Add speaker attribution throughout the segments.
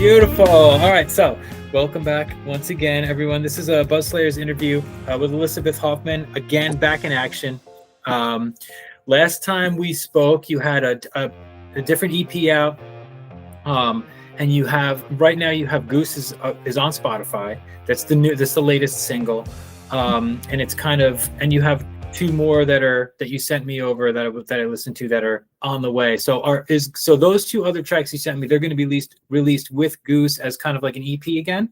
Speaker 1: Beautiful. All right, so welcome back once again, everyone. This is a Buzz Slayers interview with Elisabeth Hoffman, again back in action. Last time we spoke, you had a different EP out, and you have right now you have Goose is on Spotify. That's the latest single, and it's kind of, and you have two more that you sent me over that I listened to that are on the way. So those two other tracks you sent me, they're going to be released with Goose as kind of like an EP again?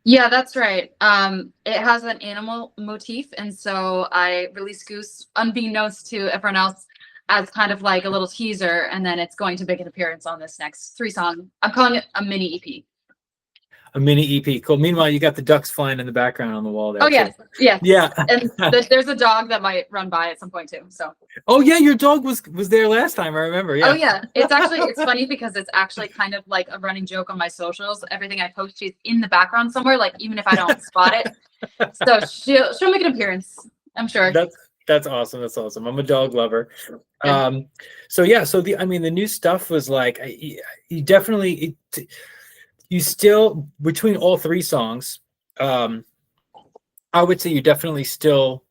Speaker 2: Yeah, that's right. It has an animal motif, and so I released Goose unbeknownst to everyone else as kind of like a little teaser, and then it's going to make an appearance on this next 3-song. I'm calling it a mini EP.
Speaker 1: A mini EP, cool. Meanwhile, you got the ducks flying in the background on the wall there.
Speaker 2: Oh yes,
Speaker 1: yes, yeah.
Speaker 2: And there's a dog that might run by at some point too. So.
Speaker 1: Oh yeah, your dog was there last time. I remember. Yeah.
Speaker 2: Oh yeah, it's funny because it's actually kind of like a running joke on my socials. Everything I post, she's in the background somewhere, like even if I don't spot it. So she'll make an appearance, I'm sure.
Speaker 1: That's awesome. That's awesome. I'm a dog lover. So the new stuff was like you definitely. You still, between all three songs, I would say you definitely still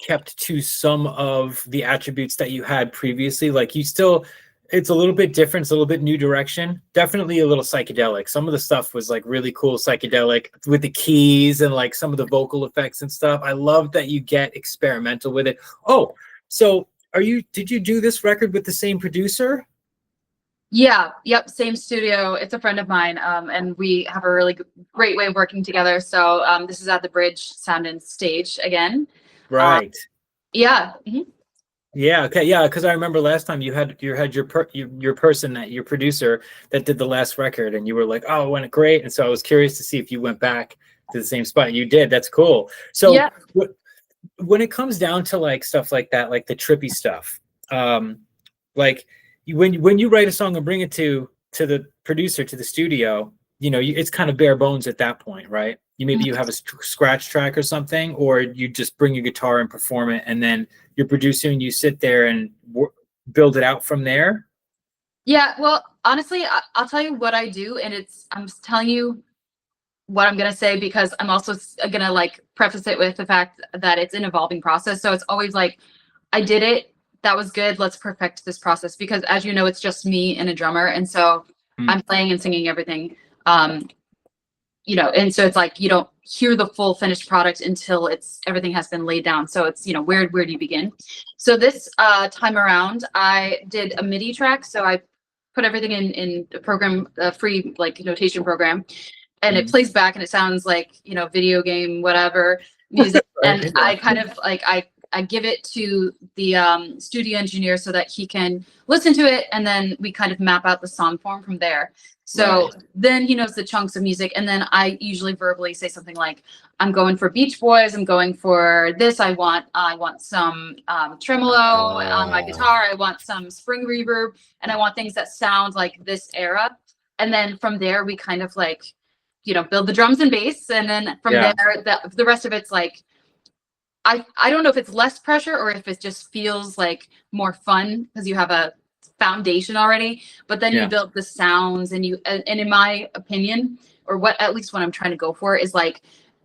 Speaker 1: kept to some of the attributes that you had previously. Like it's a little bit different. It's a little bit new direction. Definitely a little psychedelic. Some of the stuff was like really cool psychedelic with the keys and like some of the vocal effects and stuff. I love that you get experimental with it. Oh, so did you do this record with the same producer?
Speaker 2: Yeah, yep, same studio. It's a friend of mine, and we have a really great way of working together. So this is at the Bridge Sound and Stage again.
Speaker 1: Right.
Speaker 2: Yeah. Mm-hmm.
Speaker 1: Yeah. Okay. Yeah. Because I remember last time you had your producer that did the last record, and you were like, "Oh, it went great." And so I was curious to see if you went back to the same spot. You did. That's cool. So yeah. When it comes down to like stuff like that, like the trippy stuff, like. When you write a song and bring it to the producer, to the studio, it's kind of bare bones at that point, right? You have a scratch track or something, or you just bring your guitar and perform it, and then your producer and you sit there and build it out from there.
Speaker 2: Yeah, well, honestly, I'll tell you what I do, and I'm telling you what I'm gonna say because I'm also gonna like preface it with the fact that it's an evolving process. So it's always like, I did it. That was good. Let's perfect this process because, as you know, it's just me and a drummer, and so I'm playing and singing everything. And so it's like you don't hear the full finished product until everything has been laid down. So it's where do you begin? So this time around, I did a MIDI track. So I put everything in the program, a free like notation program, and it plays back and it sounds like video game whatever music, and I kind of like I give it to the studio engineer so that he can listen to it, and then we kind of map out the song form from there. So then he knows the chunks of music, and then I usually verbally say something like, "I'm going for Beach Boys. I'm going for this. I want some tremolo on my guitar. I want some spring reverb, and I want things that sound like this era." And then from there, we kind of like, build the drums and bass, and then from there, the rest of it's like. I don't know if it's less pressure or if it just feels like more fun because you have a foundation already, but then you build the sounds and in my opinion, or at least what I'm trying to go for is like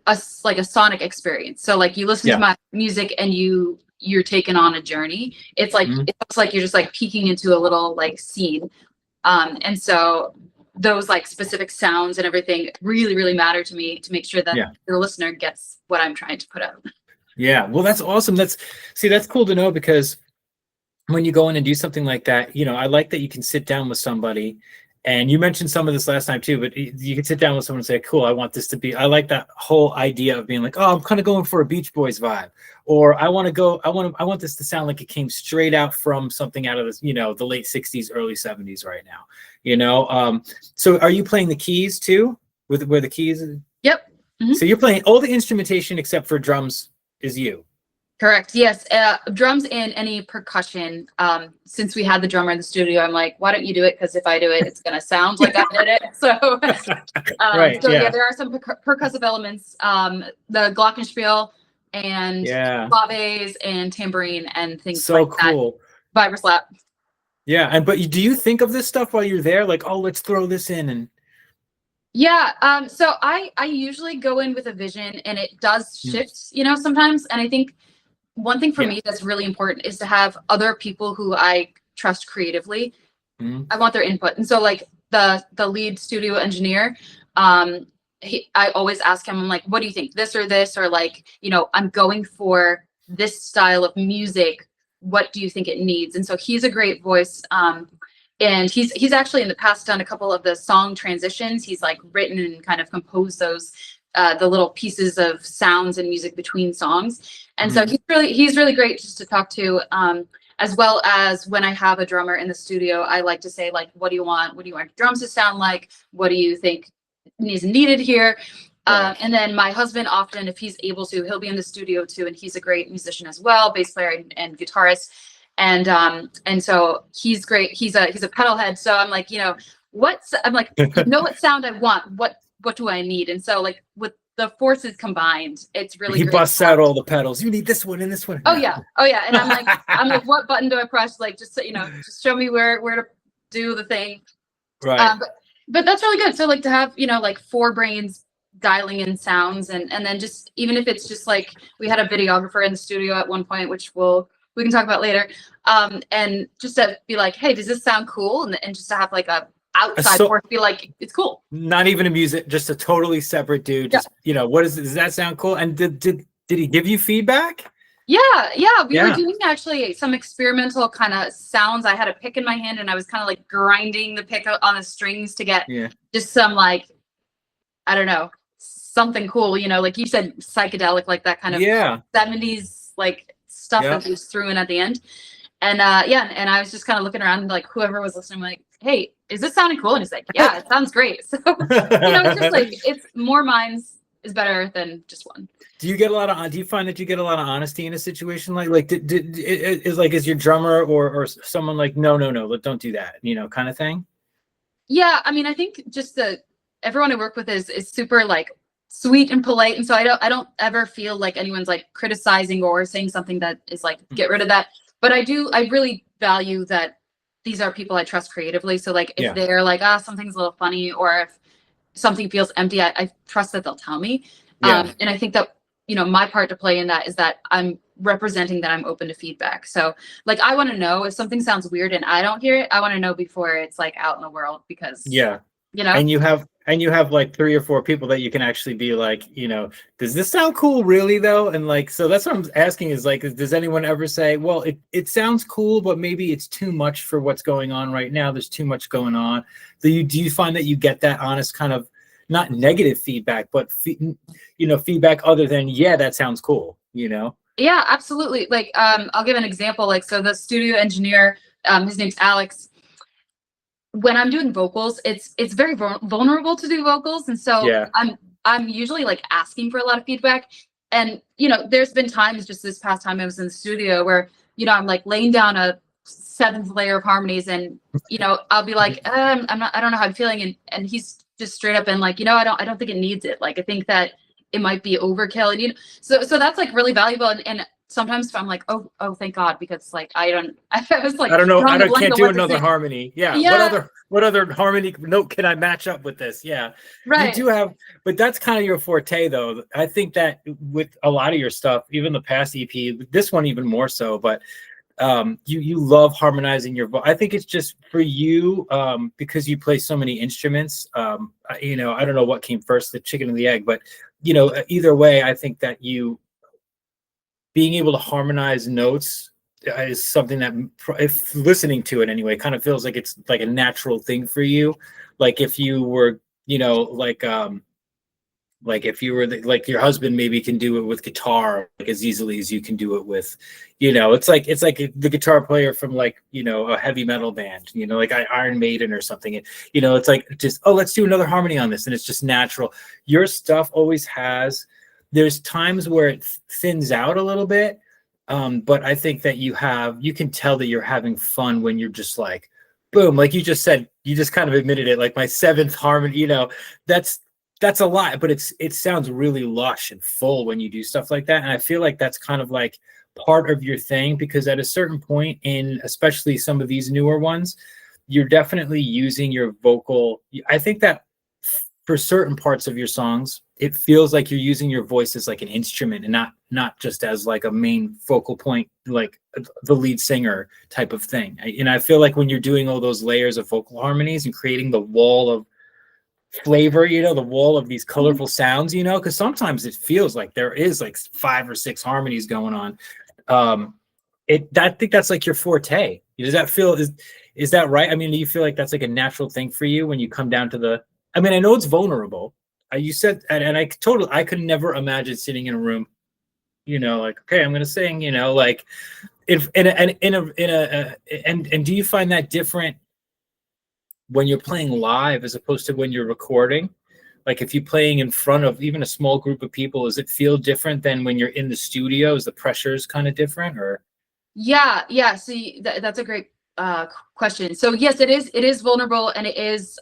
Speaker 2: a sonic experience. So like you listen to my music and you're taken on a journey. It's like, it looks like you're just like peeking into a little like scene. And so those like specific sounds and everything really, really matter to me to make sure that the listener gets what I'm trying to put out.
Speaker 1: Yeah, well, that's awesome. That's cool to know because when you go in and do something like that, I like that you can sit down with somebody, and you mentioned some of this last time too, but you can sit down with someone and say, cool, I want this to be, I like that whole idea of being like, oh, I'm kind of going for a Beach Boys vibe, or I want this to sound like it came straight out from something out of this, the late 60s, early 70s right now, so are you playing the keys too with where the keys?
Speaker 2: Yep. Mm-hmm.
Speaker 1: So you're playing all the instrumentation except for drums is you.
Speaker 2: Correct. Yes. Drums and any percussion. Since we had the drummer in the studio, I'm like, why don't you do it? Because if I do it, it's going to sound like I did it. So, there are some percussive elements, the glockenspiel and claves and tambourine and things like that. Vibra slap.
Speaker 1: Yeah. But do you think of this stuff while you're there? Like, oh, let's throw this in and.
Speaker 2: Yeah, so I usually go in with a vision and it does
Speaker 1: Mm.
Speaker 2: shift, you know, sometimes. And I think one thing for
Speaker 1: Yeah.
Speaker 2: me that's really important is to have other people who I trust creatively.
Speaker 1: Mm.
Speaker 2: I want their input. And so like the lead studio engineer, um, I always ask him, I'm like, what do you think? This or this? Or like, you know, I'm going for this style of music. What do you think it needs? And so he's a great voice. And he's actually in the past done a couple of the song transitions. He's like written and kind of composed those the little pieces of sounds and music between songs. And so
Speaker 1: Mm.
Speaker 2: he's really great just to talk to. As well as when I have a drummer in the studio, I like to say like, what do you want? What do you want your drums to sound like? What do you think is needed here?
Speaker 1: Right.
Speaker 2: And then my husband often, if he's able to, he'll be in the studio too, and he's a great musician as well, bass player and guitarist. And so he's great. He's a pedal head. So I'm like, you know, I'm like, you know what sound I want? What do I need? And so like with the forces combined, it's really
Speaker 1: He
Speaker 2: great.
Speaker 1: busts out all the pedals. You need this one and this one.
Speaker 2: Oh
Speaker 1: No.
Speaker 2: yeah. Oh yeah. And I'm like, what button do I press? Like, just so, you know, just show me where to do the thing.
Speaker 1: Right.
Speaker 2: But that's really good. So like to have, you know, like four brains dialing in sounds and then just even if it's just like we had a videographer in the studio at one point, which we can talk about later. And just to be like, hey, does this sound cool? And just to have like a outside
Speaker 1: So
Speaker 2: force be like, it's cool.
Speaker 1: not even a music, just a totally separate dude. Just, you know, what is it? Does that sound cool? And did he give you feedback?
Speaker 2: Yeah. We were
Speaker 1: Yeah.
Speaker 2: doing actually some experimental kind of sounds. I had a pick in my hand and I was kind of like grinding the pick on the strings to get just some like, I don't know, something cool, you know, like you said, psychedelic, like that kind of 70s like stuff that he was threw in at the end. And and I was just kind of looking around like whoever was listening, like, hey, is this sounding cool? And he's like, yeah, it sounds great. So, you know, it's just like it's more minds is better than just one.
Speaker 1: Do you find that you get a lot of honesty in a situation is your drummer or someone like, no, don't do that, you know, kind of thing?
Speaker 2: Yeah, I mean, I think just everyone I work with is super like sweet and polite, and so I don't ever feel like anyone's like criticizing or saying something that is like get rid of that. But I really value that these are people I trust creatively. So like if they're like, something's a little funny, or if something feels empty, I trust that they'll tell me. And I think that, you know, my part to play in that is that I'm representing that I'm open to feedback. So like I want to know if something sounds weird and I don't hear it, I want to know before it's like out in the world because you know.
Speaker 1: And you have like 3 or 4 people that you can actually be like, you know, does this sound cool really though? And like, so that's what I'm asking is like, does anyone ever say, well, it sounds cool, but maybe it's too much for what's going on right now. There's too much going on. Do you find that you get that honest kind of not negative feedback, but you know, feedback other than, yeah, that sounds cool, you know?
Speaker 2: Yeah, absolutely. Like, I'll give an example. Like, so the studio engineer, his name's Alex. When I'm doing vocals, it's very vulnerable to do vocals, and so I'm usually like asking for a lot of feedback. And you know, there's been times just this past time I was in the studio where you know I'm like laying down a 7th layer of harmonies, and you know I'll be like, I don't know how I'm feeling, and he's just straight up and like, you know, I don't think it needs it. Like I think that it might be overkill, and you know, so that's like really valuable. And sometimes I'm like, oh, thank God, because like I was like,
Speaker 1: I don't know, can't do
Speaker 2: what to
Speaker 1: another
Speaker 2: say.
Speaker 1: harmony. What other harmony note can I match up with this? You do have, but that's kind of your forte though. I think that with a lot of your stuff, even the past EP, this one even more so, but you love harmonizing your voice. I think it's just for you, because you play so many instruments. You know, I don't know what came first, the chicken and the egg, but you know, either way, I think that you being able to harmonize notes is something that, if listening to it anyway, kind of feels like it's like a natural thing for you. Like if you were, you know, like if you were like your husband maybe can do it with guitar like as easily as you can do it with, you know, it's like the guitar player from like, you know, a heavy metal band, you know, like Iron Maiden or something. You know, it's like just, oh, let's do another harmony on this, and it's just natural. Your stuff always has. There's times where it thins out a little bit, but I think that you can tell that you're having fun when you're just like, boom, like you just said, you just kind of admitted it, like my 7th harmony, you know, that's a lot, but it sounds really lush and full when you do stuff like that. And I feel like that's kind of like part of your thing, because at a certain point in, especially some of these newer ones, you're definitely using your vocal. I think that for certain parts of your songs, it feels like you're using your voice as like an instrument and not just as like a main focal point, like the lead singer type of thing. And I feel like when you're doing all those layers of vocal harmonies and creating the wall of flavor, the wall of these colorful sounds, because sometimes it feels like there is like 5 or 6 harmonies going on. I think that's like your forte. Does that feel, is that right? I mean, do you feel like that's like a natural thing for you when you come down to I mean, I know it's vulnerable. You said, and I could never imagine sitting in a room, like, okay, I'm going to sing, like if and do you find that different when you're playing live as opposed to when you're recording? Like if you're playing in front of even a small group of people, does it feel different than when you're in the studio? Is the pressures kind of different, or?
Speaker 2: Yeah. See, that's a great question. So yes, it is vulnerable, and it is,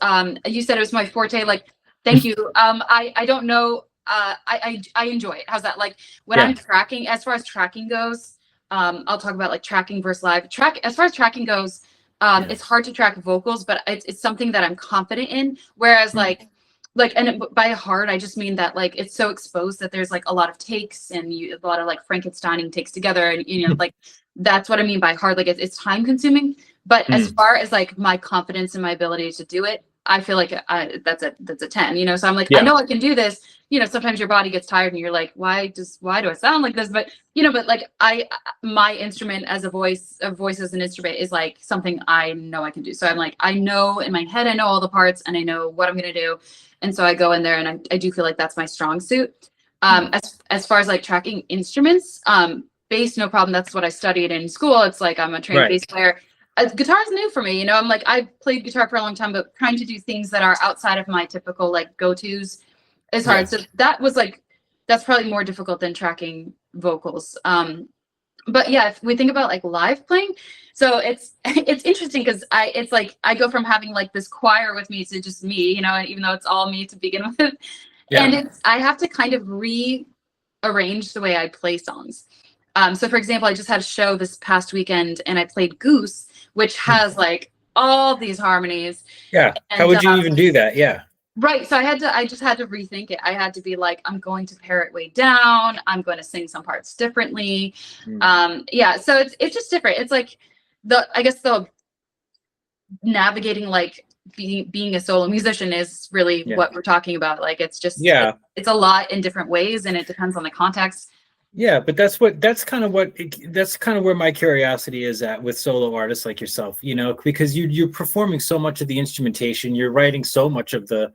Speaker 2: you said it was my forte. Like, thank you. I don't know. I enjoy it. How's that? Like when I'm tracking, as far as tracking goes, I'll talk about like tracking versus live. As far as tracking goes, it's hard to track vocals, but it's something that I'm confident in. Whereas and by hard, I just mean that like it's so exposed that there's like a lot of takes and a lot of like Frankensteining takes together, and like that's what I mean by hard. Like it's time consuming, but as far as like my confidence in my ability to do it, I feel like that's a 10. So I'm like, I know I can do this. Sometimes your body gets tired and you're like, why do I sound like this? But but like my instrument as a voice as an instrument is like something I know I can do. So I'm like, I know in my head, I know all the parts and I know what I'm gonna do. And so I go in there and I do feel like that's my strong suit. As far as like tracking instruments, bass, no problem. That's what I studied in school. It's like I'm a trained bass player. Guitar is new for me. I'm like, I've played guitar for a long time, but trying to do things that are outside of my typical like go-tos is hard. So that's probably more difficult than tracking vocals. But yeah, if we think about like live playing, so it's interesting because it's like I go from having like this choir with me to just me, even though it's all me to begin with. And I have to kind of rearrange the way I play songs. So for example, I just had a show this past weekend and I played Goose, which has like all these harmonies.
Speaker 1: Yeah.
Speaker 2: And,
Speaker 1: how would you even do that? Yeah.
Speaker 2: Right. So I just had to rethink it. I had to be like, I'm going to pare it way down. I'm going to sing some parts differently. Yeah. So it's just different. It's like I guess the navigating like being a solo musician is really what we're talking about. Like it's just it's a lot in different ways and it depends on the context.
Speaker 1: Yeah, but that's kind of where my curiosity is at with solo artists like yourself, because you're performing so much of the instrumentation, you're writing so much of the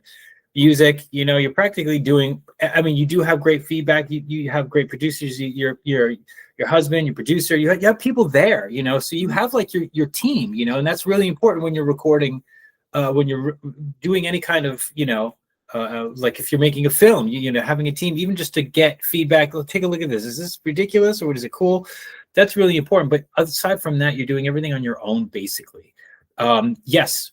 Speaker 1: music, you're practically doing, I mean, you do have great feedback, you have great producers, your husband, your producer, you have people there, so you have like your team, and that's really important when you're recording, when you're doing any kind of, like if you're making a film, having a team, even just to get feedback, take a look at this. Is this ridiculous or is it cool? That's really important. But aside from that, you're doing everything on your own, basically. Yes,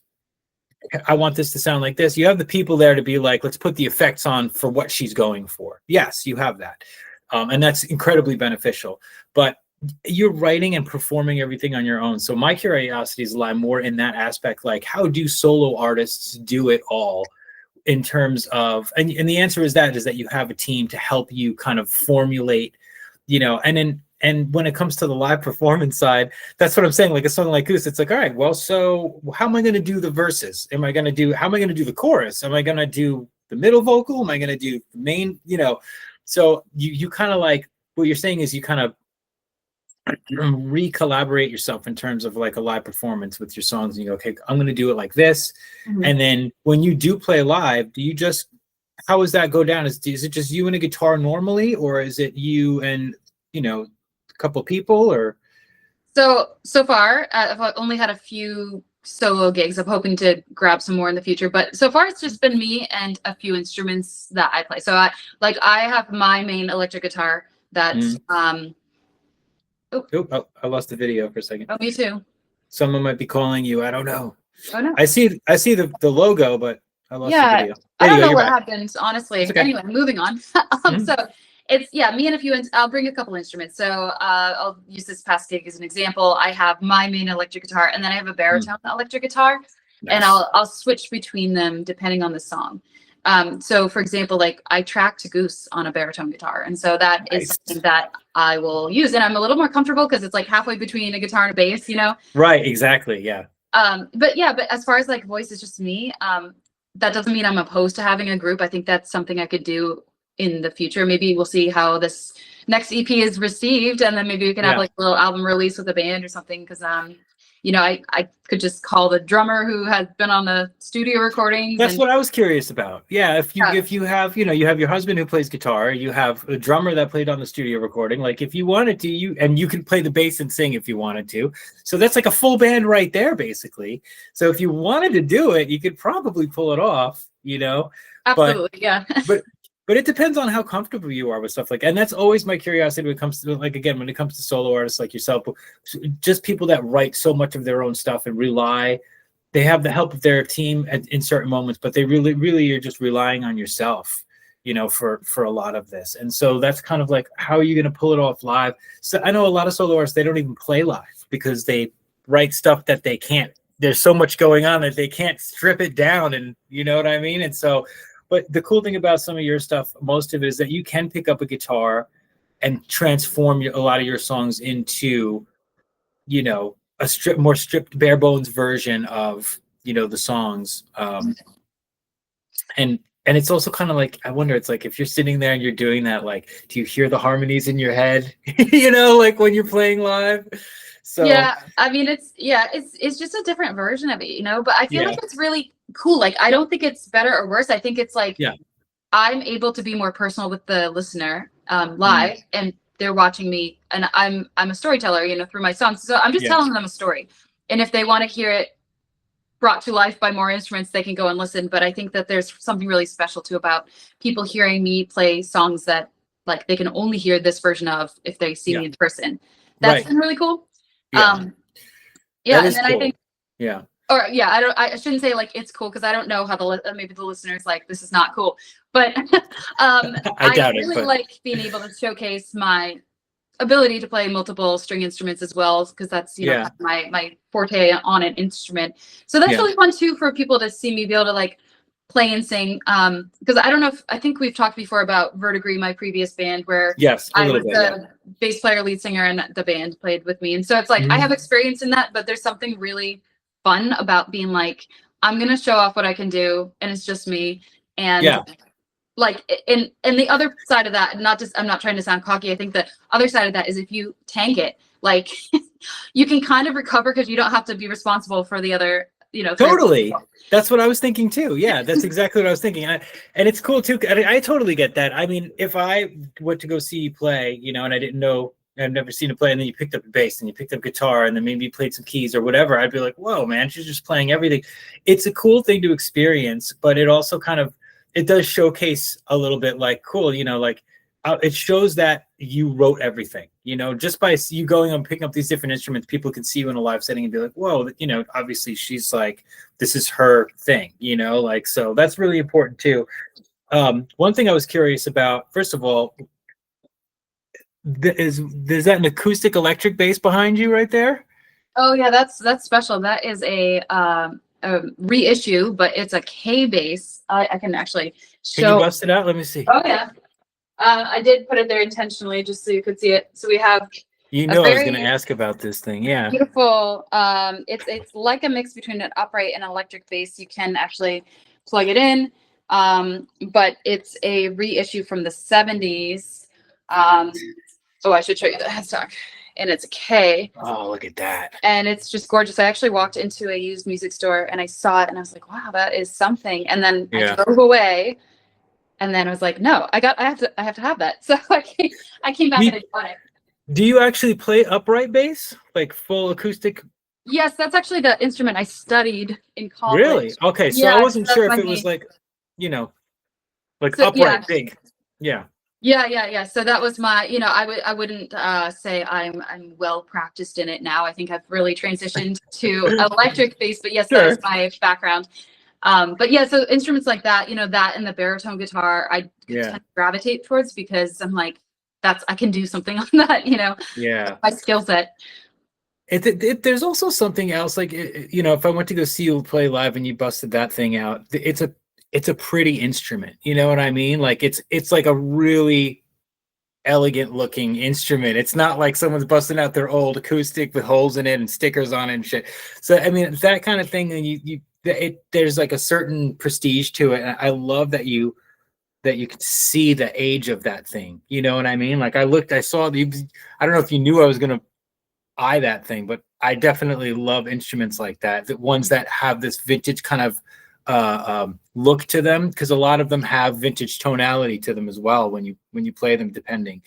Speaker 1: I want this to sound like this. You have the people there to be like, let's put the effects on for what she's going for. Yes, you have that. And that's incredibly beneficial. But you're writing and performing everything on your own. So my curiosities lie more in that aspect. Like, how do solo artists do it all? In terms of, and the answer is that you have a team to help you kind of formulate, and when it comes to the live performance side, that's what I'm saying. Like a song like Goose, it's like, all right, well, so how am I going to do the verses? How am I going to do the chorus? Am I going to do the middle vocal? Am I going to do the main, so you kind of like, what you're saying is you kind of re-collaborate yourself in terms of like a live performance with your songs, and you go, okay, I'm going to do it like this. And then when you do play live, how does that go down? Is it just you and a guitar normally, or is it you and a couple people? Or
Speaker 2: so far I've only had a few solo gigs. I'm hoping to grab some more in the future, but so far it's just been me and a few instruments that I play. So I have my main electric guitar that's
Speaker 1: I lost the video for a second.
Speaker 2: Oh, me too.
Speaker 1: Someone might be calling you. I don't know.
Speaker 2: Oh no.
Speaker 1: I see the logo, but I lost the video.
Speaker 2: I don't know what happened, honestly.
Speaker 1: Okay.
Speaker 2: Anyway, moving on. So it's me and a few. I'll bring a couple instruments. So I'll use this past gig as an example. I have my main electric guitar, and then I have a baritone electric guitar, and I'll switch between them depending on the song. So for example, like I track to Goose on a baritone guitar. And so that is
Speaker 1: Nice.
Speaker 2: something that I will use. And I'm a little more comfortable because it's like halfway between a guitar and a bass, you know?
Speaker 1: Right, exactly. Yeah.
Speaker 2: But yeah, but as far as like voice is just me, that doesn't mean I'm opposed to having a group. I think that's something I could do in the future. Maybe we'll see how this next EP is received, and then maybe we can have
Speaker 1: Yeah.
Speaker 2: like a little album release with a band or something. Because you know, I could just call the drummer who has been on the studio recordings.
Speaker 1: That's
Speaker 2: and
Speaker 1: what I was curious about. Yeah, if you
Speaker 2: Yeah.
Speaker 1: if you have, you know, you have your husband who plays guitar, you have a drummer that played on the studio recording. Like if you wanted to, you can play the bass and sing if you wanted to. So that's like a full band right there, basically. So if you wanted to do it, you could probably pull it off, you know.
Speaker 2: Absolutely, yeah.
Speaker 1: But it depends on how comfortable you are with stuff like, and that's always my curiosity when it comes to, like, again, when it comes to solo artists like yourself, just people that write so much of their own stuff and they have the help of their team in certain moments, but they really are just relying on yourself, you know, for a lot of this. And so that's kind of like, how are you going to pull it off live? So I know a lot of solo artists, they don't even play live because they write stuff that they can't, there's so much going on that they can't strip it down, and you know what I mean? And so, but the cool thing about some of your stuff, most of it, is that you can pick up a guitar and transform a lot of your songs into, you know, a more stripped, bare bones version of, you know, the songs. And it's also kind of like, I wonder, it's like if you're sitting there and you're doing that, like, do you hear the harmonies in your head? You know, like when you're playing live. So
Speaker 2: yeah, I mean, it's just a different version of it, you know. But I feel
Speaker 1: yeah,
Speaker 2: like it's really cool. Like I don't think it's better or worse. I think it's like,
Speaker 1: yeah,
Speaker 2: I'm able to be more personal with the listener live, and they're watching me, and I'm a storyteller, you know, through my songs. So I'm just
Speaker 1: yeah,
Speaker 2: telling them a story, and if they want to hear it brought to life by more instruments, they can go and listen. But I think that there's something really special too about people hearing me play songs that like they can only hear this version of if they see me in person. That's
Speaker 1: right,
Speaker 2: been really cool.
Speaker 1: yeah,
Speaker 2: Yeah,
Speaker 1: that
Speaker 2: and
Speaker 1: is
Speaker 2: then I
Speaker 1: cool.
Speaker 2: think,
Speaker 1: Yeah,
Speaker 2: or yeah, I shouldn't say like it's cool because I don't know how maybe the listeners like this is not cool, but
Speaker 1: I
Speaker 2: I
Speaker 1: doubt it,
Speaker 2: really
Speaker 1: but
Speaker 2: like being able to showcase my ability to play multiple string instruments as well, because that's, you know,
Speaker 1: yeah,
Speaker 2: kind of my forte on an instrument. So that's
Speaker 1: yeah,
Speaker 2: really fun too for people to see me be able to like play and sing. Because I don't know if I think we've talked before about Vertigree, my previous band, where
Speaker 1: yes, a
Speaker 2: I
Speaker 1: little
Speaker 2: was
Speaker 1: bit,
Speaker 2: the bass player, lead singer, and the band played with me. And so it's like I
Speaker 1: Mhm.
Speaker 2: have experience in that, but there's something really fun about being like, I'm gonna show off what I can do, and it's just me. And
Speaker 1: Yeah,
Speaker 2: like, and the other side of that, not just, I'm not trying to sound cocky, I think the other side of that is if you tank it, like you can kind of recover because you don't have to be responsible for the other, you know, 3 or 4
Speaker 1: totally.
Speaker 2: people.
Speaker 1: That's what I was thinking too. Yeah, that's exactly what I was thinking. And it's cool too. I totally get that. I mean, if I went to go see you play, you know, and I didn't know, I've never seen you play, and then you picked up a bass and you picked up guitar and then maybe you played some keys or whatever, I'd be like, whoa, man, she's just playing everything. It's a cool thing to experience, but it also kind of, it does showcase a little bit like, cool, you know, like it shows that you wrote everything, you know, just by you going and picking up these different instruments, people can see you in a live setting and be like, whoa, you know, obviously she's like, this is her thing, you know, like, so that's really important too. One thing I was curious about, first of all, is that an acoustic electric bass behind you right there?
Speaker 2: Oh yeah, that's special. That is a reissue, but it's a K bass. I can actually
Speaker 1: Can you
Speaker 2: show.
Speaker 1: bust it out? Let me see.
Speaker 2: Oh yeah, I did put it there intentionally just so you could see it. So we have
Speaker 1: You
Speaker 2: a
Speaker 1: know, I was going to
Speaker 2: very
Speaker 1: ask about this thing. Yeah.
Speaker 2: beautiful, it's like a mix between an upright and electric bass. You can actually plug it in, but it's a reissue from the 70s. Oh, I should show you the headstock, and it's a K,
Speaker 1: Oh, look at that.
Speaker 2: and it's just gorgeous. I actually walked into a used music store and I saw it and I was like, wow, that is something. And then
Speaker 1: Yeah.
Speaker 2: I drove away, and then I was like, no, I have to have that. So I came back and I bought it.
Speaker 1: Do you actually play upright bass, like full acoustic?
Speaker 2: Yes, that's actually the instrument I studied in college.
Speaker 1: Really? Okay, so I
Speaker 2: Yeah,
Speaker 1: wasn't
Speaker 2: that's
Speaker 1: sure
Speaker 2: my
Speaker 1: if it was
Speaker 2: main.
Speaker 1: like, you know, like
Speaker 2: So yeah,
Speaker 1: upright big. Yeah.
Speaker 2: yeah. So that was my, you know, I wouldn't say I'm well practiced in it now. I think I've really transitioned to electric bass, but yes, that
Speaker 1: Sure.
Speaker 2: is my background. But yeah, so instruments like that, you know, that and the baritone guitar, I
Speaker 1: Yeah.
Speaker 2: tend to gravitate towards because I'm like, I can do something on that, you know,
Speaker 1: Yeah.
Speaker 2: my skill set.
Speaker 1: There's also something else, like, you know, if I went to go see you play live and you busted that thing out, it's a pretty instrument. You know what I mean? Like it's like a really elegant looking instrument. It's not like someone's busting out their old acoustic with holes in it and stickers on it and shit. So I mean, that kind of thing, and there's like a certain prestige to it. And I love that you can see the age of that thing. You know what I mean? Like I saw I don't know if you knew I was gonna eye that thing, but I definitely love instruments like that. The ones that have this vintage kind of look to them, because a lot of them have vintage tonality to them as well when you play them, depending.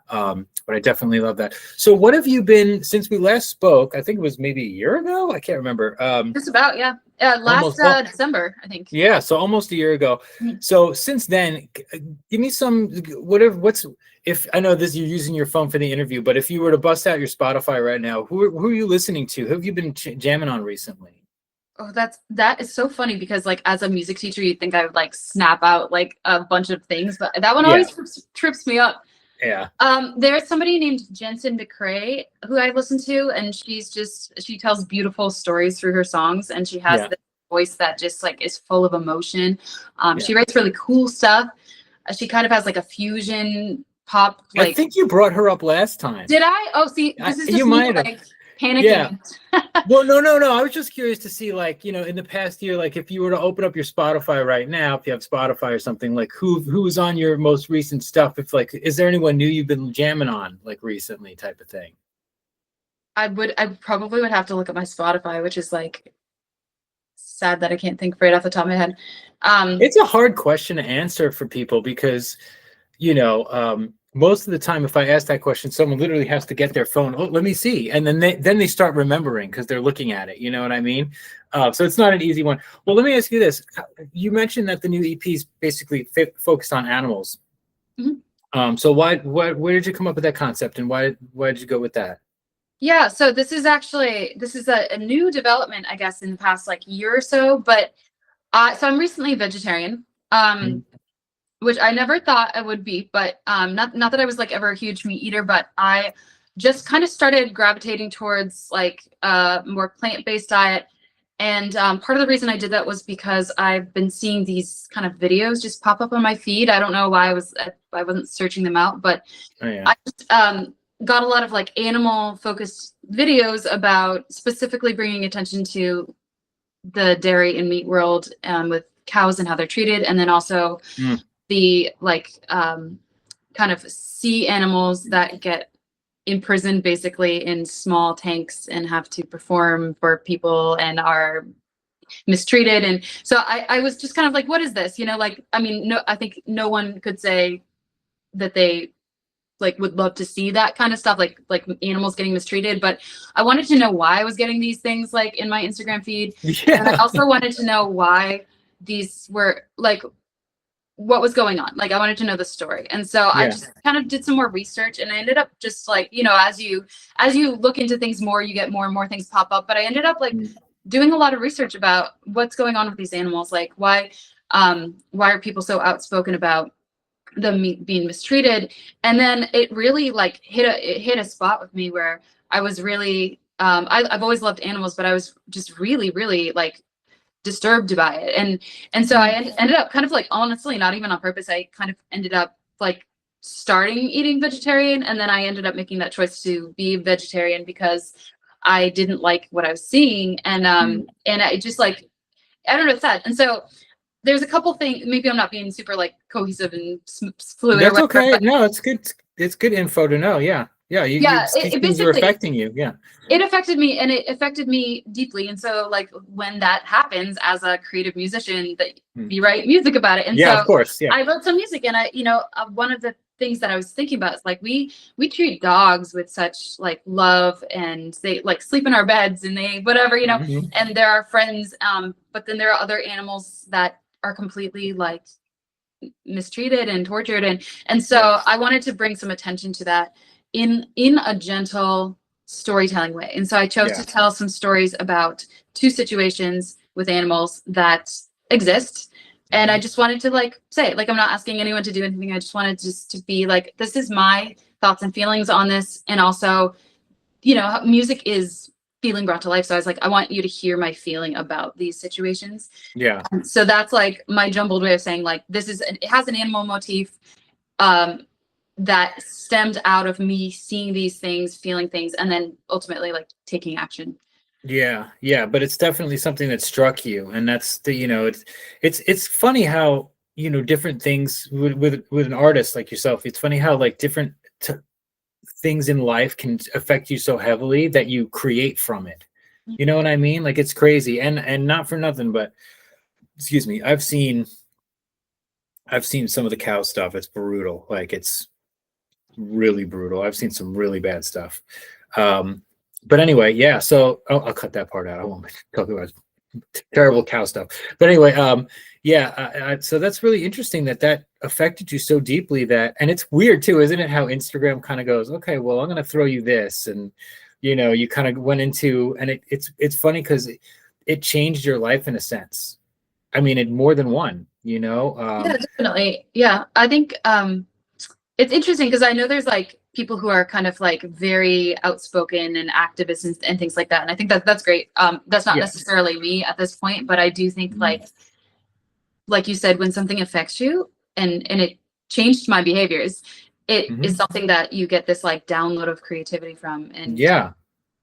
Speaker 1: But I definitely love that. So what have you been, since we last spoke? I think it was maybe a year ago. I can't remember.
Speaker 2: Just about, yeah. Last December, I think.
Speaker 1: Yeah, so almost a year ago. So since then, give me some if I know this, you're using your phone for the interview, but if you were to bust out your Spotify right now, who are you listening to? Who have you been jamming on recently?
Speaker 2: Oh, that is so funny, because like as a music teacher, you'd think I would like snap out like a bunch of things, but that one always trips me up.
Speaker 1: Yeah.
Speaker 2: There's somebody named Jensen McCrae who I listen to, and she tells beautiful stories through her songs, and she has this voice that just like is full of emotion. She writes really cool stuff. She kind of has like a fusion pop. Like,
Speaker 1: I think you brought her up last time.
Speaker 2: Did I? Oh, see, this is just
Speaker 1: you
Speaker 2: me
Speaker 1: might
Speaker 2: like panicking.
Speaker 1: Yeah. Well, no. I was just curious to see, like, in the past year, like if you were to open up your Spotify right now, if you have Spotify or something, like who's on your most recent stuff? If like, is there anyone new you've been jamming on like recently, type of thing?
Speaker 2: I probably would have to look at my Spotify, which is like sad that I can't think right off the top of my head.
Speaker 1: It's a hard question to answer for people because, most of the time, if I ask that question, someone literally has to get their phone. Oh, let me see, and then they start remembering because they're looking at it. You know what I mean? So it's not an easy one. Well, let me ask you this: you mentioned that the new EP is basically focused on animals.
Speaker 2: Mm-hmm.
Speaker 1: So where did you come up with that concept, and why did you go with that?
Speaker 2: Yeah, so this is a new development, I guess, in the past like year or so. But so I'm recently vegetarian. Which I never thought I would be, but not that I was like ever a huge meat eater, but I just kind of started gravitating towards like more plant-based diet. And part of the reason I did that was because I've been seeing these kind of videos just pop up on my feed. I don't know why I wasn't searching them out, but I just got a lot of like animal focused videos about specifically bringing attention to the dairy and meat world with cows and how they're treated, and then also the like kind of sea animals that get imprisoned basically in small tanks and have to perform for people and are mistreated. And so I was just kind of like, what is this? Like, I mean, no, I think no one could say that they like would love to see that kind of stuff, like animals getting mistreated. But I wanted to know why I was getting these things like in my Instagram feed. And I also wanted to know why these were like, what was going on. Like I wanted to know the story. And so I just kind of did some more research, and I ended up just like, as you look into things more, you get more and more things pop up. But I ended up like doing a lot of research about what's going on with these animals. Like why are people so outspoken about them being mistreated? And then it really like hit a spot with me where I was really, I've always loved animals, but I was just really, really like disturbed by it. And so I ended up kind of like, honestly, not even on purpose, I kind of ended up like starting eating vegetarian, and then I ended up making that choice to be vegetarian because I didn't like what I was seeing. And I just like, I don't know, it's sad. And so there's a couple things, maybe I'm not being super like cohesive and fluid.
Speaker 1: That's or whatever, okay. No, it's good. It's good info to know. Yeah. These things are affecting you. Yeah.
Speaker 2: It affected me, and it affected me deeply. And so like when that happens as a creative musician, that you write music about it. And so
Speaker 1: of course. Yeah.
Speaker 2: I wrote some music, and one of the things that I was thinking about is like, we treat dogs with such like love, and they like sleep in our beds and they, whatever, and they're our friends. But then there are other animals that are completely like mistreated and tortured. And so I wanted to bring some attention to that in a gentle storytelling way. And so I chose to tell some stories about two situations with animals that exist. And I just wanted to like say it, like, I'm not asking anyone to do anything. I just wanted just to be like, this is my thoughts and feelings on this. And also, music is feeling brought to life. So I was like, I want you to hear my feeling about these situations.
Speaker 1: Yeah.
Speaker 2: So that's like my jumbled way of saying like it has an animal motif that stemmed out of me seeing these things, feeling things, and then ultimately like taking action.
Speaker 1: Yeah, yeah, but it's definitely something that struck you, and that's the it's funny how different things with an artist like yourself. It's funny how like different things in life can affect you so heavily that you create from it. You know what I mean? Like it's crazy, and not for nothing, but excuse me, I've seen some of the cow stuff. It's brutal. Like it's really brutal. I've seen some really bad stuff. But anyway, yeah. So I'll cut that part out. I won't talk about terrible cow stuff. But anyway, yeah. So that's really interesting that affected you so deeply and it's weird too, isn't it? How Instagram kind of goes, okay, well, I'm going to throw you this, and you kind of went into, and it's funny because it changed your life in a sense. I mean, it more than one.
Speaker 2: Yeah, definitely. Yeah, I think it's interesting because I know there's like people who are kind of like very outspoken and activists and things like that, and I think that's great. That's not necessarily me at this point, but I do think like you said, when something affects you and it changed my behaviors, it is something that you get this like download of creativity from. And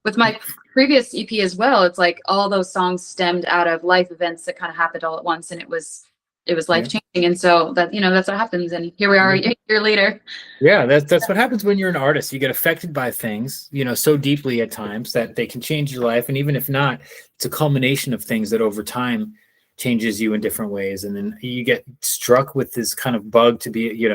Speaker 2: with my previous EP as well, it's like all those songs stemmed out of life events that kind of happened all at once, and it was life changing. And so that's what happens. And here we are a year later.
Speaker 1: Yeah, that's what happens when you're an artist. You get affected by things, so deeply at times that they can change your life. And even if not, it's a culmination of things that over time changes you in different ways. And then you get struck with this kind of bug to be,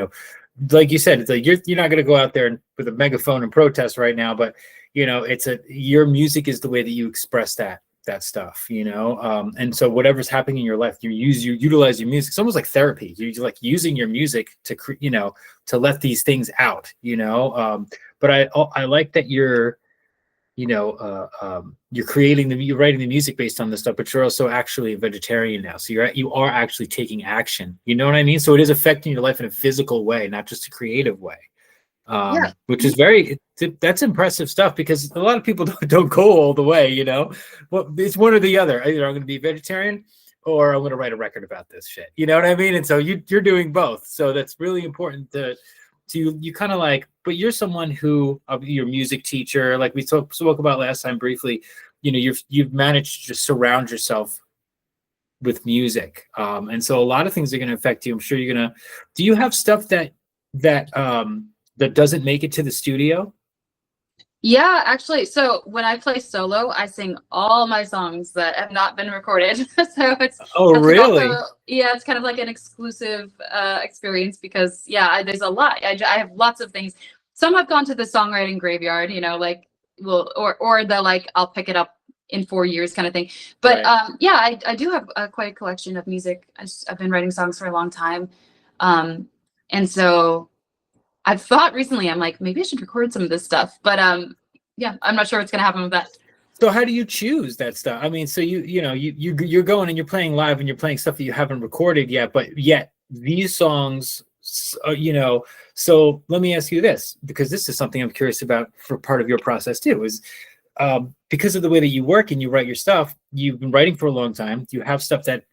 Speaker 1: like you said, it's like you're not going to go out there with a megaphone and protest right now, but your music is the way that you express that stuff, and so whatever's happening in your life, you utilize your music. It's almost like therapy. You're like using your music to to let these things out, but I like that you're you're writing the music based on this stuff, but you're also actually a vegetarian now, so you are actually taking action, you know what I mean? So it is affecting your life in a physical way, not just a creative way. Which is that's impressive stuff, because a lot of people don't go all the way, well, it's one or the other. Either I'm going to be vegetarian or I'm going to write a record about this shit, you know what I mean? And so you're doing both, so that's really important to you kind of like, but you're someone who, you're a music teacher, like we spoke about last time briefly, you've managed to just surround yourself with music, and so a lot of things are going to affect you. I'm sure do you have stuff that doesn't make it to the studio?
Speaker 2: Yeah, actually. So when I play solo, I sing all my songs that have not been recorded. So it's
Speaker 1: really?
Speaker 2: It's kind of like an exclusive experience, because there's a lot. I have lots of things. Some have gone to the songwriting graveyard, like or the like I'll pick it up in 4 years kind of thing. But I do have quite a collection of music. I've been writing songs for a long time, and so I've thought recently, I'm like, maybe I should record some of this stuff, but I'm not sure what's gonna happen with that.
Speaker 1: So how do you choose that stuff? I mean, so you're going and you're playing live and you're playing stuff that you haven't recorded yet, but yet these songs, so let me ask you this, because this is something I'm curious about for part of your process too, is because of the way that you work and you write your stuff, you've been writing for a long time, you have stuff that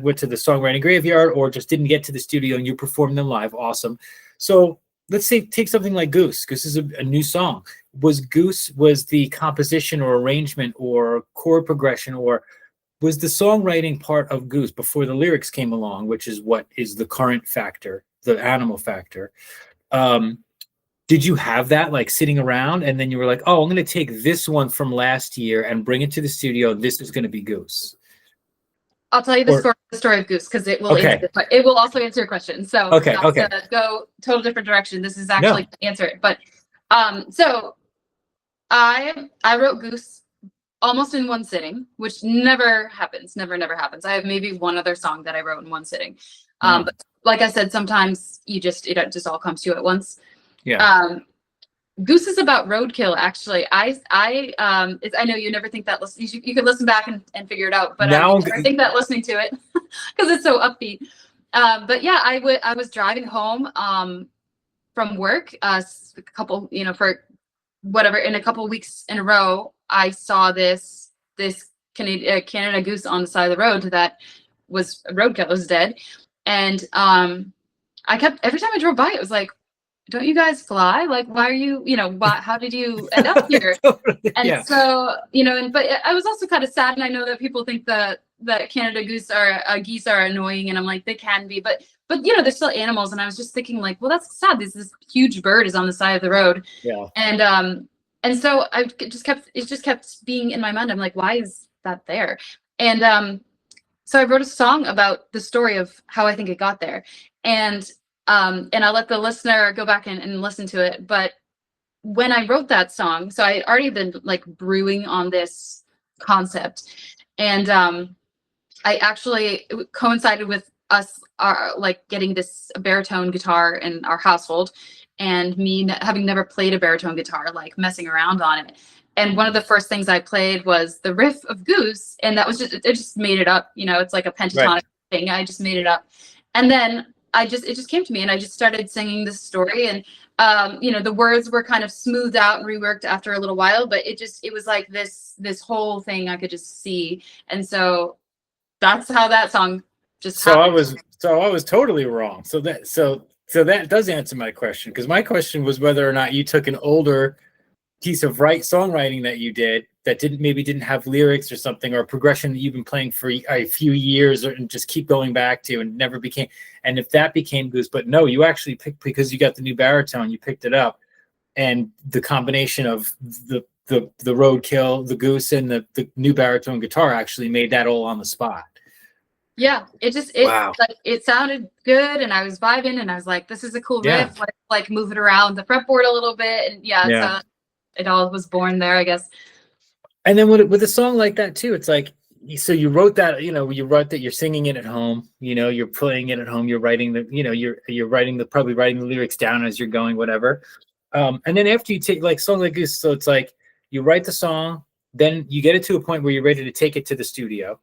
Speaker 1: went to the songwriting graveyard or just didn't get to the studio and you perform them live. Awesome. So let's say take something like Goose. Goose is a new song. Was the composition or arrangement or chord progression, or was the songwriting part of Goose before the lyrics came along, which is what is the current factor, the animal factor? Did you have that like sitting around and then you were like, oh, I'm going to take this one from last year and bring it to the studio. This is going to be Goose?
Speaker 2: I'll tell you the story of Goose, because it will it will also answer your question. So not to go total different direction. This is actually to answer it. But so I wrote Goose almost in one sitting, which never happens. Never happens. I have maybe one other song that I wrote in one sitting. But like I said, sometimes it just all comes to you at once. Goose is about roadkill, actually. I know you never think that you could listen back and figure it out, but I think that listening to it, because it's so upbeat. But yeah, I was driving home from work, a couple, for whatever, in a couple of weeks in a row, I saw this Canada goose on the side of the road that was roadkill, was dead. And I kept, every time I drove by, it was like, don't you guys fly? Like, why are you, how did you end up here? And
Speaker 1: Yeah.
Speaker 2: so, but I was also kind of sad. And I know that people think that Canada geese are annoying. And I'm like, they can be, but they're still animals. And I was just thinking like, well, that's sad. This huge bird is on the side of the road.
Speaker 1: Yeah.
Speaker 2: And so it just kept being in my mind. I'm like, why is that there? And so I wrote a song about the story of how I think it got there. And I'll let the listener go back and listen to it. But when I wrote that song, so I had already been like brewing on this concept. And it coincided with us like getting this baritone guitar in our household, and me having never played a baritone guitar, like messing around on it. And one of the first things I played was the riff of Goose, and that was it just made it up. It's like a pentatonic thing. I just made it up. And then it just came to me, and I just started singing this story. And the words were kind of smoothed out and reworked after a little while, but it was like this whole thing I could just see. And so that's how that song just happened.
Speaker 1: So I was totally wrong. So that does answer my question, because my question was whether or not you took an older piece of songwriting that you did that didn't have lyrics or something, or a progression that you've been playing for a few years and just keep going back to and never became, and if that became Goose. But no, you actually picked, because you got the new baritone, you picked it up, and the combination of the roadkill, the Goose, and the new baritone guitar actually made that all on the spot.
Speaker 2: Yeah, it sounded good, and I was vibing, and I was like, this is a cool riff. Like move it around the fretboard a little bit, and so it all was born there, I guess.
Speaker 1: And then with a song like that too, it's like, so you wrote that, you're singing it at home, you're playing it at home, you're writing probably writing the lyrics down as you're going, whatever. And then after you take like song like this, so it's like you write the song, then you get it to a point where you're ready to take it to the studio,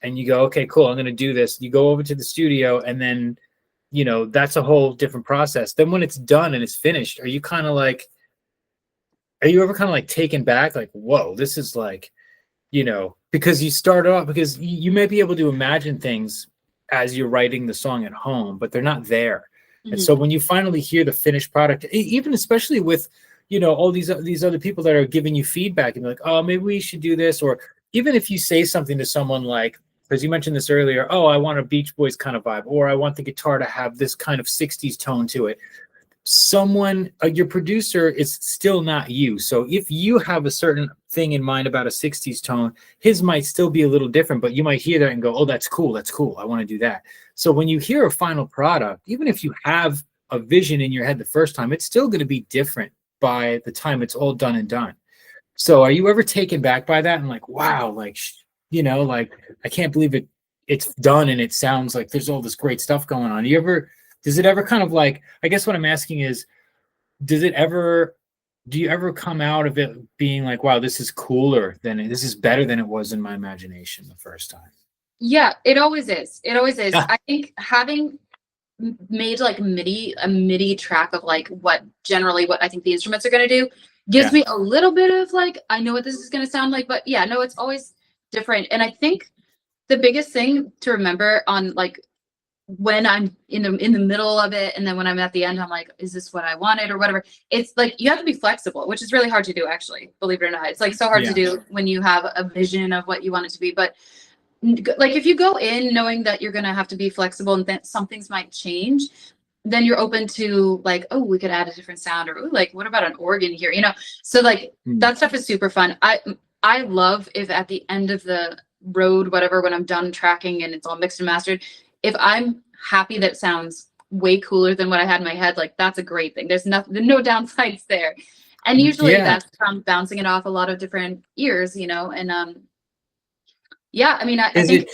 Speaker 1: and you go, okay, cool, I'm going to do this. You go over to the studio, and then, that's a whole different process. Then when it's done and it's finished, are you ever kind of like taken back, like, whoa, this is like, because you start off, because you may be able to imagine things as you're writing the song at home, but they're not there. Mm-hmm. And so when you finally hear the finished product, even especially with, all these other people that are giving you feedback and like, oh, maybe we should do this. Or even if you say something to someone like, because you mentioned this earlier, oh, I want a Beach Boys kind of vibe, or I want the guitar to have this kind of 60s tone to it. Someone, your producer, is still not you. So if you have a certain thing in mind about a 60s tone, his might still be a little different, but you might hear that and go, oh, that's cool. I want to do that. So when you hear a final product, even if you have a vision in your head the first time, it's still going to be different by the time it's all done and done. So are you ever taken back by that and like, wow, like, like, I can't believe it's done and it sounds like there's all this great stuff going on. Does it ever kind of like, I guess what I'm asking is, do you ever come out of it being like, wow, this is better than it was in my imagination the first time?
Speaker 2: Yeah, it always is. I think having made like a MIDI track of like what I think the instruments are going to do gives me a little bit of like, I know what this is going to sound like, but no, it's always different. And I think the biggest thing to remember on like, when I'm in the middle of it, and then when I'm at the end, I'm like, is this what I wanted or whatever? It's like, you have to be flexible, which is really hard to do, actually, believe it or not. It's like so hard to do when you have a vision of what you want it to be. But like, if you go in knowing that you're going to have to be flexible and that some things might change, then you're open to like, oh, we could add a different sound, or like, what about an organ here? So like that stuff is super fun. I love if at the end of the road, whatever, when I'm done tracking and it's all mixed and mastered, if I'm happy that it sounds way cooler than what I had in my head, like that's a great thing. There's no downsides there. And usually that's from bouncing it off a lot of different ears, and I mean, I think.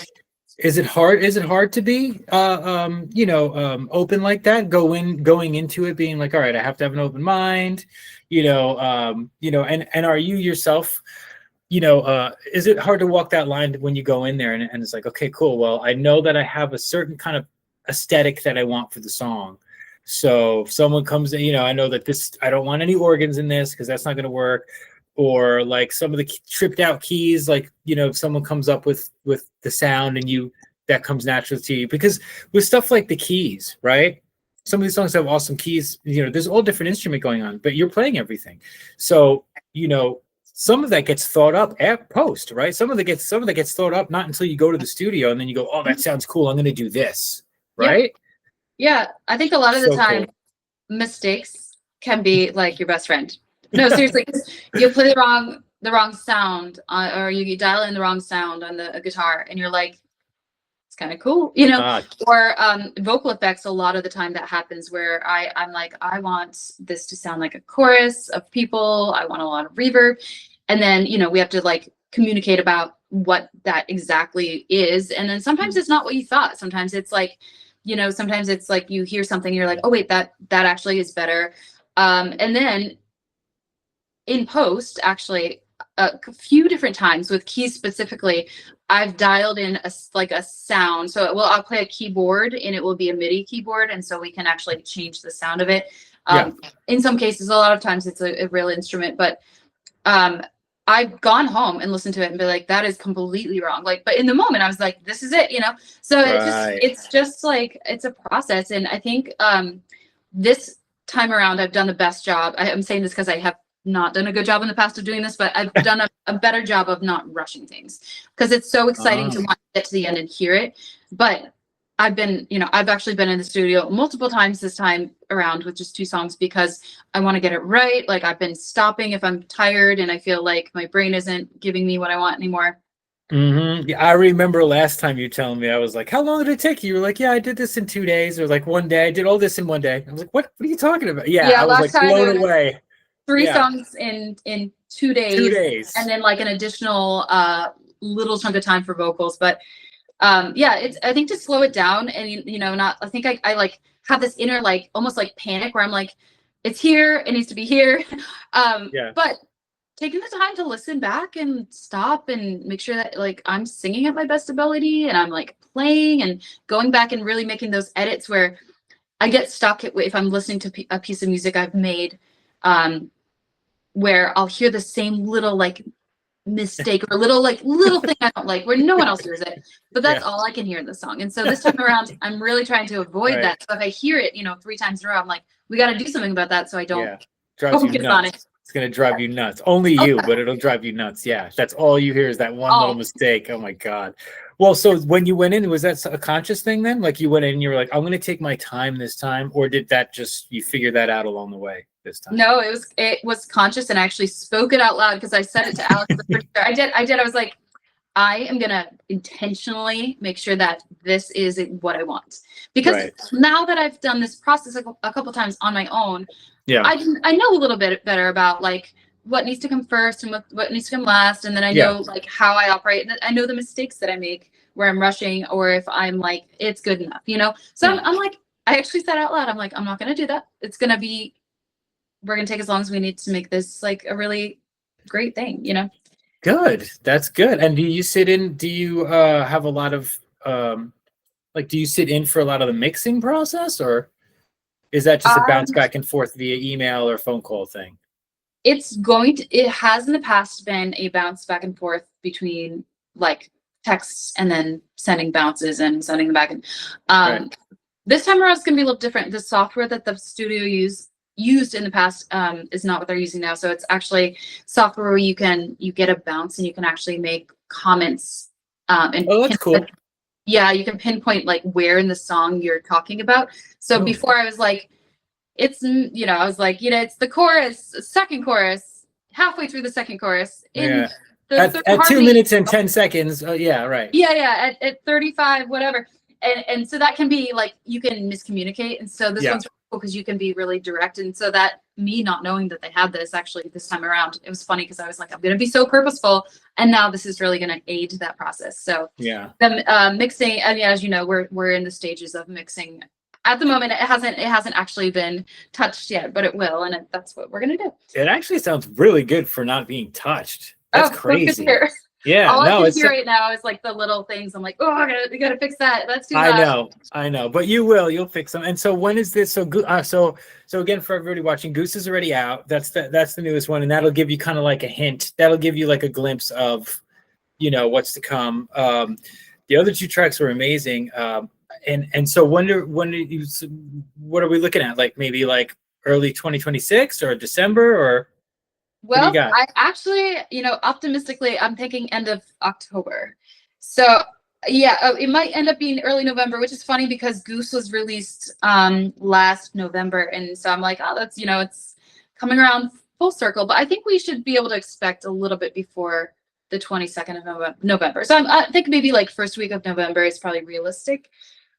Speaker 1: Is it hard to be open like that, going into it being like, all right, I have to have an open mind, and are you yourself, is it hard to walk that line when you go in there and it's like, okay, cool, well, I know that I have a certain kind of aesthetic that I want for the song, So if someone comes in, I know that I don't want any organs in this because that's not going to work. Or like some of the tripped out keys, like, if someone comes up with the sound and that comes naturally to you. Because with stuff like the keys, right? Some of these songs have awesome keys. There's all different instrument going on, but you're playing everything. So, some of that gets thought up at post, right? Some of that gets thought up not until you go to the studio and then you go, oh, that sounds cool. I'm going to do this, right?
Speaker 2: Yeah, I think a lot of the time, cool. Mistakes can be like your best friend. No, seriously, 'cause you play the wrong sound, or you dial in the wrong sound on the guitar, and you're like, it's kind of cool, Or vocal effects. A lot of the time that happens where I'm like, I want this to sound like a chorus of people. I want a lot of reverb, and then we have to like communicate about what that exactly is, and then sometimes it's not what you thought. Sometimes it's like, sometimes it's like you hear something, and you're like, oh wait, that actually is better, and then in post, actually, a few different times with keys specifically, I've dialed in a sound. So I'll play a keyboard and it will be a MIDI keyboard, and so we can actually change the sound of it. In some cases, a lot of times it's a real instrument, but I've gone home and listened to it and be like, that is completely wrong. Like, but in the moment I was like, this is it, So it's just like, it's a process. And I think this time around, I've done the best job. I'm saying this because I have not done a good job in the past of doing this, but I've done a better job of not rushing things, because it's so exciting to want to get to the end and hear it. But I've actually been in the studio multiple times this time around with just 2 songs, because I want to get it right. Like, I've been stopping if I'm tired and I feel like my brain isn't giving me what I want anymore.
Speaker 1: Mm-hmm. Yeah, I remember last time you telling me, I was like, how long did it take you? You were like, yeah, I did this in 2 days. Or like 1 day. I did all this in 1 day. I was like, what are you talking about? Yeah, I was like blown away.
Speaker 2: 3 songs in 2 days.
Speaker 1: 2 days.
Speaker 2: And then like an additional little chunk of time for vocals. But it's, I think, to slow it down and, I think I like have this inner, like, almost like panic where I'm like, it's here, it needs to be here. But taking the time to listen back and stop and make sure that like I'm singing at my best ability and I'm like playing and going back and really making those edits where I get stuck if I'm listening to a piece of music I've made, where I'll hear the same little like mistake or little thing I don't like where no one else hears it, but that's all I can hear in the song. And so this time around, I'm really trying to avoid that. So if I hear it, 3 times in a row, I'm like, we got to do something about that so I don't focus on it.
Speaker 1: It's going to drive you nuts. Only you, but it'll drive you nuts. Yeah, that's all you hear is that one little mistake. Oh my God. Well, so when you went in, was that a conscious thing then? Like, you went in and you were like, I'm going to take my time this time, or did that just, you figure that out along the way this time?
Speaker 2: No, it was conscious, and I actually spoke it out loud because I said it to Alex, the producer. I did. I was like, I am going to intentionally make sure that this is what I want. Because now that I've done this process a couple times on my own, I know a little bit better about like what needs to come first and what needs to come last. And then I know like how I operate. And I know the mistakes that I make where I'm rushing, or if I'm like, it's good enough, So I'm like, I actually said out loud, I'm like, I'm not going to do that. We're going to take as long as we need to make this like a really great thing,
Speaker 1: Good. That's good. And do you have a lot of, do you sit in for a lot of the mixing process, or is that just a bounce back and forth via email or phone call thing?
Speaker 2: It has in the past been a bounce back and forth between like texts and then sending bounces and sending them back. And this time around, it's going to be a little different. The software that the studio used in the past is not what they're using now. So it's actually software where you get a bounce and you can actually make comments. And
Speaker 1: that's cool.
Speaker 2: Yeah, you can pinpoint like where in the song you're talking about. So before I was like, it's, I was like, it's the chorus, second chorus, halfway through the second chorus.
Speaker 1: At 2 minutes and 10 seconds.
Speaker 2: At 35, whatever. And so that can be like, you can miscommunicate. And so this one's really cool because you can be really direct. And so that me not knowing that they had this actually this time around, it was funny because I was like, I'm going to be so purposeful. And now this is really going to aid that process. So the mixing, and as you know, we're in the stages of mixing. At the moment, it hasn't actually been touched yet, but it will. And that's what we're going to do.
Speaker 1: It actually sounds really good for not being touched. That's crazy. Yeah,
Speaker 2: All I
Speaker 1: no,
Speaker 2: can
Speaker 1: it's
Speaker 2: hear right now is like the little things. I'm like, oh, we gotta fix that. That's too loud.
Speaker 1: I know, but you'll fix them. And so when is this? So again, for everybody watching, Goose is already out. That's the newest one, and that'll give you kind of like a hint. That'll give you like a glimpse of, what's to come. The other two tracks were amazing. And so what are we looking at? Like maybe like early 2026 or December, or what do you
Speaker 2: Well,
Speaker 1: got?
Speaker 2: I actually, optimistically, I'm thinking end of October. So yeah, it might end up being early November, which is funny because Goose was released last November, and so I'm like, oh, that's it's coming around full circle. But I think we should be able to expect a little bit before the 22nd of November. So I think maybe like first week of November is probably realistic.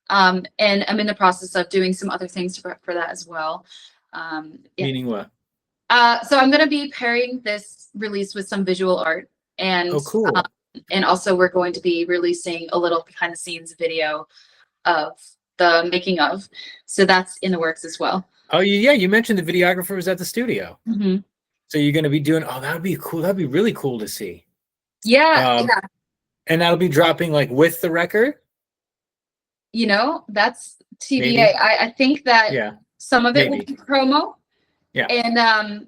Speaker 2: And I'm in the process of doing some other things to prep for that as well. Yeah.
Speaker 1: Meaning what?
Speaker 2: So I'm going to be pairing this release with some visual art, and
Speaker 1: Oh, cool.
Speaker 2: and also we're going to be releasing a little behind the scenes video of the making of. So that's in the works as well.
Speaker 1: Oh, yeah, you mentioned the videographer was at the studio.
Speaker 2: Mm-hmm.
Speaker 1: So you're going to be doing, oh, that would be cool. That'd be really cool to see.
Speaker 2: Yeah, yeah.
Speaker 1: And that'll be dropping like with the record?
Speaker 2: That's TBA.
Speaker 1: Maybe.
Speaker 2: I think that some of it will
Speaker 1: Maybe.
Speaker 2: be promo.
Speaker 1: Yeah.
Speaker 2: And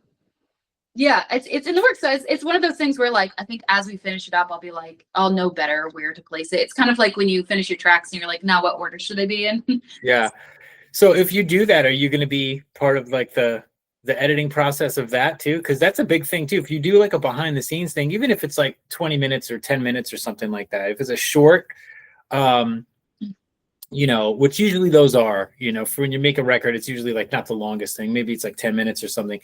Speaker 2: yeah, it's in the works. So it's one of those things where like I think as we finish it up, I'll be like, I'll know better where to place it. It's kind of like when you finish your tracks and you're like, now what order should they be in?
Speaker 1: Yeah. So if you do that, are you going to be part of like the editing process of that too? Because that's a big thing too. If you do like a behind the scenes thing, even if it's like 20 minutes or 10 minutes or something like that, if it's a short, which usually those are, for when you make a record, it's usually like not the longest thing. Maybe it's like 10 minutes or something.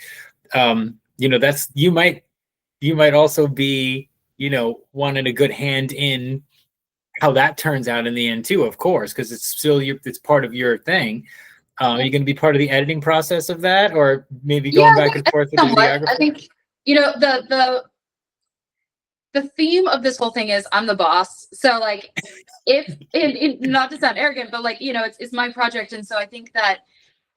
Speaker 1: That's, you might also be, wanting a good hand in how that turns out in the end too, of course, because it's still it's part of your thing. Are you going to be part of the editing process of that, or maybe going back and forth with the videographer?
Speaker 2: I think the theme of this whole thing is I'm the boss. So like, if not to sound arrogant, but like it's my project, and so I think that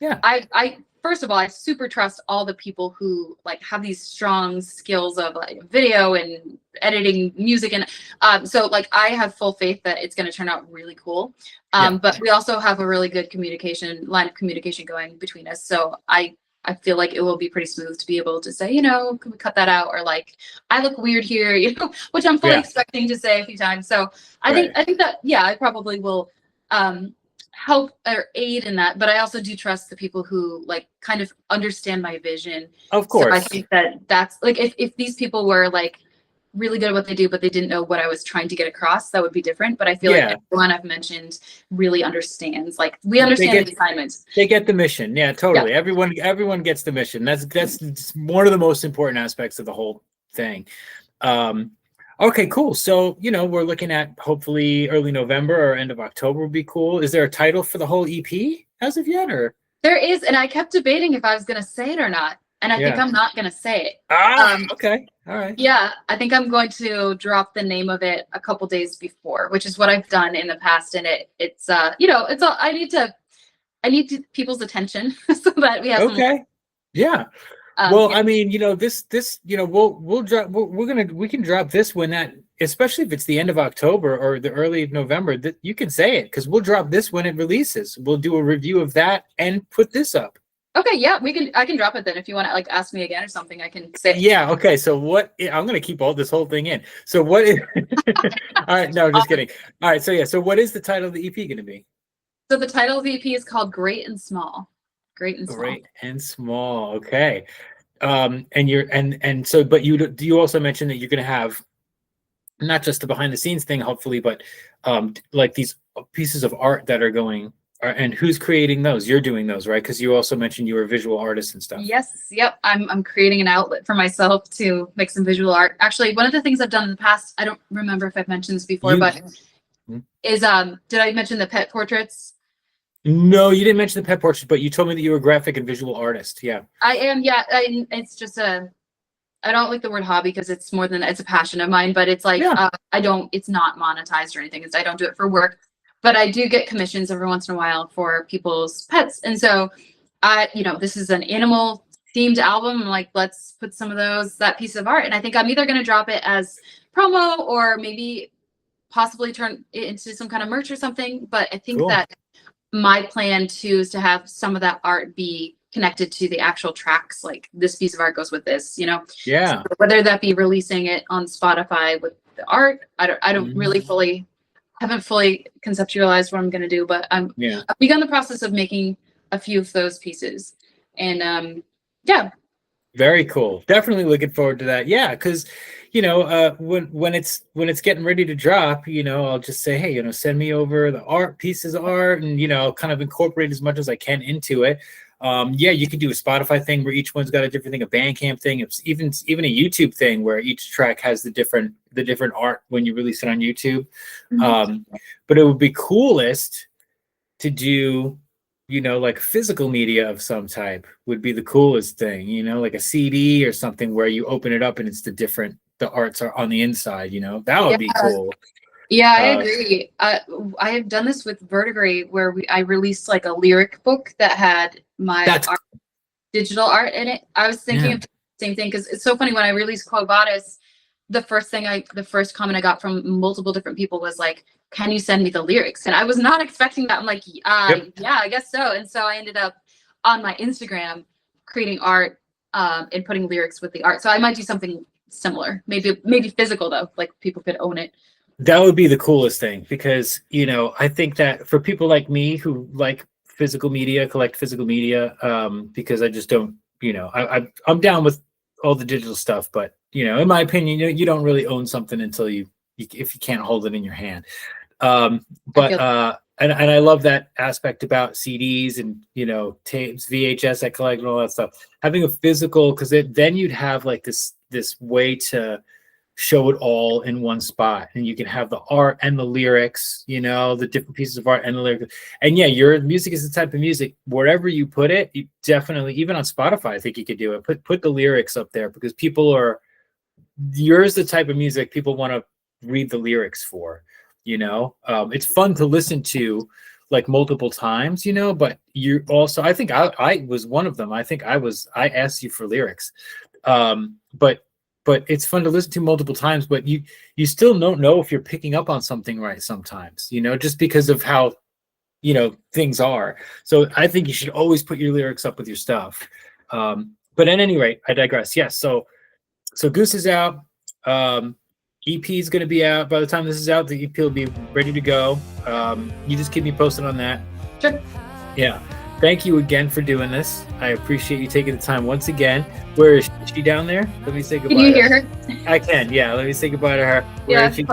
Speaker 2: I first of all, I super trust all the people who like have these strong skills of like video and editing music. And so like, I have full faith that it's going to turn out really cool. But we also have a really good line of communication going between us. So I feel like it will be pretty smooth to be able to say, can we cut that out? Or like, I look weird here, which I'm fully expecting to say a few times. So I think that, I probably will, help or aid in that, but I also do trust the people who like kind of understand my vision.
Speaker 1: Of course.
Speaker 2: So I think that's like, if these people were like really good at what they do, but they didn't know what I was trying to get across, that would be different. But I feel like everyone I've mentioned really understands, like we understand the assignments.
Speaker 1: They get the mission. Yeah, totally. Yeah. Everyone gets the mission. That's one of the most important aspects of the whole thing. Okay, cool. So, we're looking at hopefully early November or end of October would be cool. Is there a title for the whole EP as of yet, or?
Speaker 2: There is, and I kept debating if I was going to say it or not. And I think I'm not going to say it.
Speaker 1: Okay. All right.
Speaker 2: Yeah, I think I'm going to drop the name of it a couple days before, which is what I've done in the past. And it's it's all, I need people's attention so that we have
Speaker 1: okay. Yeah. Well, I mean, this, we'll drop, we can drop this when that, especially if it's the end of October or the early of November, that you can say it, because we'll drop this when it releases. We'll do a review of that and put this up. Okay.
Speaker 2: Yeah, I can drop it then. If you want to like ask me again or something, I can say it.
Speaker 1: Yeah. Okay. So I'm going to keep this whole thing in. So what is, all right. No, just kidding. All right. So so what is the title of the EP going to be?
Speaker 2: So the title of the EP is called Great and Small. Great and
Speaker 1: Small. Okay. And you're so, but you also mentioned that you're going to have not just the behind the scenes thing, hopefully, but like these pieces of art that are going, and who's creating those? You're doing those, right? Because you also mentioned you were a visual artist and stuff.
Speaker 2: Yes. Yep. I'm creating an outlet for myself to make some visual art. Actually, one of the things I've done in the past, I don't remember if I've mentioned this before, but is did I mention the pet portraits?
Speaker 1: No, you didn't mention the pet portraits, but you told me that you were a graphic and visual artist. Yeah.
Speaker 2: I am. Yeah. It's just I don't like the word hobby because it's more than, it's a passion of mine, but it's like, it's not monetized or anything. I don't do it for work, but I do get commissions every once in a while for people's pets. And so this is an animal themed album. I'm like, let's put some of that piece of art. And I think I'm either going to drop it as promo or maybe possibly turn it into some kind of merch or something. But I think
Speaker 1: Cool.
Speaker 2: that my plan too is to have some of that art be connected to the actual tracks. Like this piece of art goes with this,
Speaker 1: Yeah.
Speaker 2: So whether that be releasing it on Spotify with the art, I don't really haven't fully conceptualized what I'm going to do, but I've begun the process of making a few of those pieces. And yeah.
Speaker 1: Very cool. Definitely looking forward to that. Yeah, because when it's getting ready to drop, I'll just say, hey, send me over the pieces of art, and kind of incorporate as much as I can into it. Yeah, you could do a Spotify thing where each one's got a different thing, a Bandcamp thing, it's even a YouTube thing where each track has the different art when you release it on YouTube. But it would be coolest to do, like physical media of some type would be the coolest thing, like a CD or something where you open it up and it's the arts are on the inside, that would be cool.
Speaker 2: Yeah, I agree. I have done this with Verdigris where I released like a lyric book that had my digital art in it. I was thinking of the same thing because it's so funny when I released Quo Vadis, the first comment I got from multiple different people was like, can you send me the lyrics? And I was not expecting that. I'm like, yeah, I guess so. And so I ended up on my Instagram creating art and putting lyrics with the art. So I might do something similar, maybe physical though, like people could own it.
Speaker 1: That would be the coolest thing because, I think that for people like me who like physical media, collect physical media, because I just don't, I'm down with all the digital stuff, but in my opinion, you don't really own something until if you can't hold it in your hand. And I love that aspect about CDs and tapes, VHS I collect and all that stuff. Having a physical, because then you'd have like this way to show it all in one spot, and you can have the art and the lyrics, the different pieces of art and the lyrics. And yeah, your music is the type of music wherever you put it, you definitely, even on Spotify, I think you could do it. Put the lyrics up there because yours the type of music people want to read the lyrics for. It's fun to listen to like multiple times, but you also, I think I was one of them. I think I asked you for lyrics. But it's fun to listen to multiple times, but you still don't know if you're picking up on something right sometimes, just because of how, things are. So I think you should always put your lyrics up with your stuff. But at any rate, I digress. Yes. So Goose is out. EP is going to be out. By the time this is out, the EP will be ready to go. You just keep me posted on that.
Speaker 2: Sure.
Speaker 1: Yeah. Thank you again for doing this. I appreciate you taking the time once again. Where is she down there? Let me say goodbye.
Speaker 2: Can you hear her?
Speaker 1: I can. Yeah. Let me say goodbye to her. Where is she?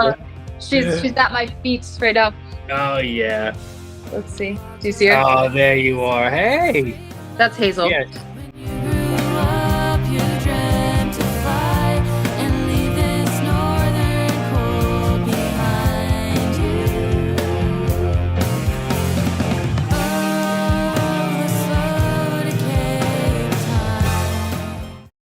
Speaker 2: She's at my feet straight up.
Speaker 1: Oh yeah.
Speaker 2: Let's see. Do you see her?
Speaker 1: Oh, there you are. Hey.
Speaker 2: That's Hazel.
Speaker 1: Yeah.